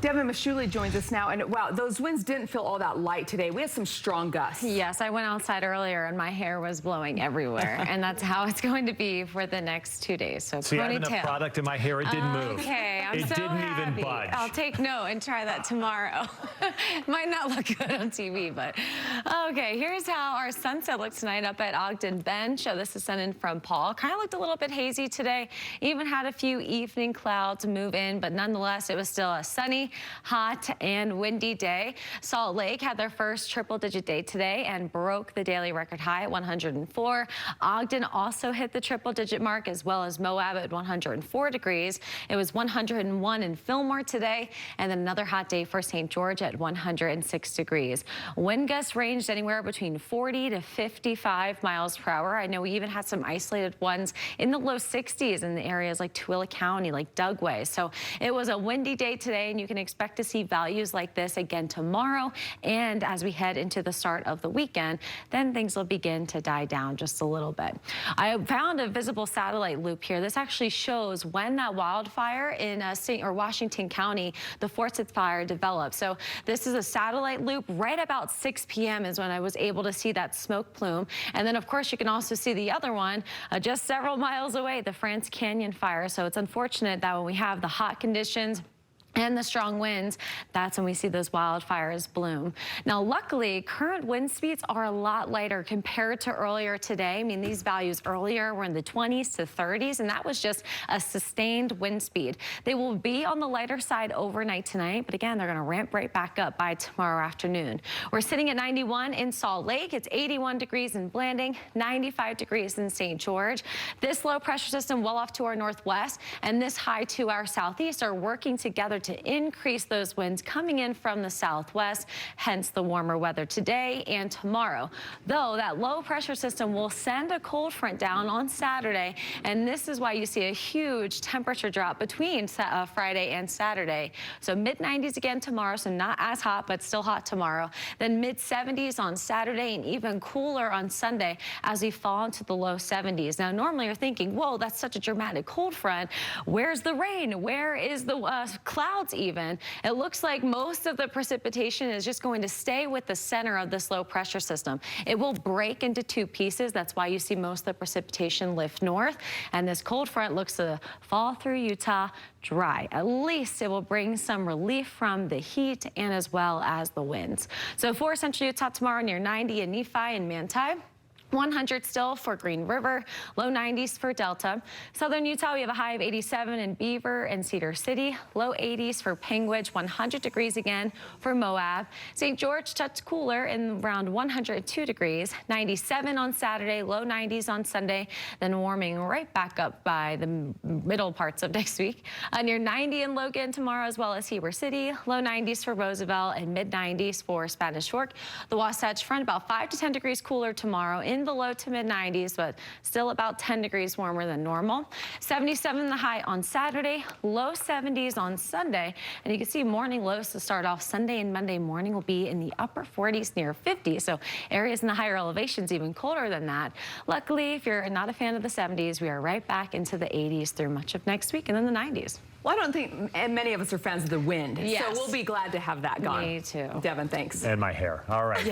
Devin Mashuli joins us now, and wow, those winds didn't feel all that light today. We had some strong gusts. Yes, I went outside earlier and my hair was blowing everywhere, and that's how it's going to be for the next 2 days. So See, I have ponytail. enough product in my hair, it didn't move. Okay, I'm it so didn't happy. even budge. I'll take note and try that tomorrow. Might not look good on TV, but okay, here's how our sunset looks tonight up at Ogden Bend. Show this is sent in from Paul. Kind of looked a little bit hazy today. Even had a few evening clouds move in, but nonetheless, it was still a sunny, hot, and windy day. Salt Lake had their first triple-digit day today and broke the daily record high at 104. Ogden also hit the triple-digit mark, as well as Moab at 104 degrees. It was 101 in Fillmore today, and then another hot day for St. George at 106 degrees. Wind gusts ranged anywhere between 40 to 55 miles per hour. I know we even had some isolated ones in the low 60s in the areas like Tooele County, like Dugway. So it was a windy day today, and you can expect to see values like this again tomorrow. And as we head into the start of the weekend, then things will begin to die down just a little bit. I found a visible satellite loop here. This actually shows when that wildfire in Washington County, the Forsyth fire, developed. So this is a satellite loop. Right about 6 p.m. is when I was able to see that smoke plume. And then, of course, you can also see the other one just several miles away, the France Canyon fire. So it's unfortunate that when we have the hot conditions and the strong winds, that's when we see those wildfires bloom. Now, luckily, current wind speeds are a lot lighter compared to earlier today. I mean, these values earlier were in the 20s to 30s, and that was just a sustained wind speed. They will be on the lighter side overnight tonight, but again, they're going to ramp right back up by tomorrow afternoon. We're sitting at 91 in Salt Lake. It's 81 degrees in Blanding, 95 degrees in St. George. This low pressure system well off to our northwest and this high to our southeast are working together to increase those winds coming in from the southwest, hence the warmer weather today and tomorrow. Though that low pressure system will send a cold front down on Saturday, and this is why you see a huge temperature drop between Friday and Saturday. So mid-90s again tomorrow, so not as hot, but still hot tomorrow. Then mid-70s on Saturday and even cooler on Sunday as we fall into the low 70s. Now, normally you're thinking, whoa, that's such a dramatic cold front. Where's the rain? Where is the clouds even? It looks like most of the precipitation is just going to stay with the center of this low pressure system. It will break into two pieces. That's why you see most of the precipitation lift north. And this cold front looks to fall through Utah dry. At least it will bring some relief from the heat and as well as the winds. So for central Utah tomorrow, near 90 in Nephi and Manti. 100 still for Green River, low 90s for Delta. Southern Utah, we have a high of 87 in Beaver and Cedar City, low 80s for Panguitch, 100 degrees again for Moab. St. George touched cooler in around 102 degrees, 97 on Saturday, low 90s on Sunday, then warming right back up by the middle parts of next week. Near 90 in Logan tomorrow, as well as Heber City, low 90s for Roosevelt and mid 90s for Spanish Fork. The Wasatch Front about 5 to 10 degrees cooler tomorrow in the low to mid 90s, but still about 10 degrees warmer than normal. 77 the high on Saturday, low 70s on Sunday. And you can see morning lows to start off Sunday and Monday morning will be in the upper 40s near 50. So areas in the higher elevations even colder than that. Luckily, if you're not a fan of the 70s, we are right back into the 80s through much of next week and then the 90s. Well, I don't think many of us are fans of the wind, yes. so we'll be glad to have that gone. Me too. Devin, thanks. And my hair. All right. Yeah.